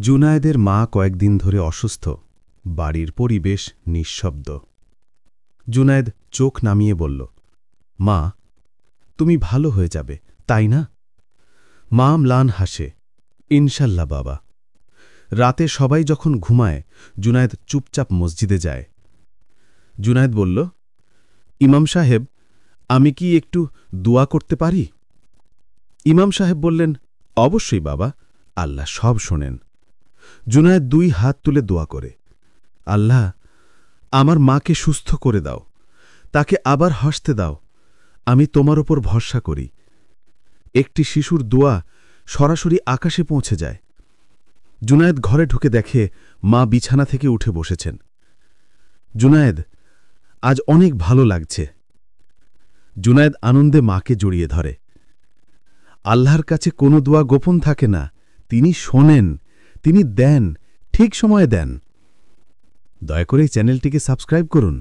জুনায়েদের মা কয়েকদিন ধরে অসুস্থ। বাড়ির পরিবেশ নিঃশব্দ। জুনায়েদ চোখ নামিয়ে বলল, মা, তুমি ভালো হয়ে যাবে, তাই না? মা ম্লান হাসে, ইনশাল্লাহ বাবা। রাতে সবাই যখন ঘুমায়, জুনায়েদ চুপচাপ মসজিদে যায়। জুনায়েদ বলল, ইমাম সাহেব, আমি কি একটু দোয়া করতে পারি? ইমাম সাহেব বললেন, অবশ্যই বাবা, আল্লাহ সব শোনেন। জুনায়েদ 2 হাত তুলে দোয়া করে, আল্লাহ, আমার মাকে সুস্থ করে দাও, তাকে আবার হাসতে দাও, আমি তোমার ওপর ভরসা করি। একটি শিশুর দোয়া সরাসরি আকাশে পৌঁছে যায়। জুনায়েদ ঘরে ঢুকে দেখে মা বিছানা থেকে উঠে বসেছেন। জুনায়েদ, আজ অনেক ভালো লাগছে। জুনায়েদ আনন্দে মাকে জড়িয়ে ধরে। আল্লাহর কাছে কোনো দোয়া গোপন থাকে না, তিনি শোনেন, তিনি দেন, ঠিক সময়ে দেন। দয়া করে এই চ্যানেলটিকে সাবস্ক্রাইব করুন।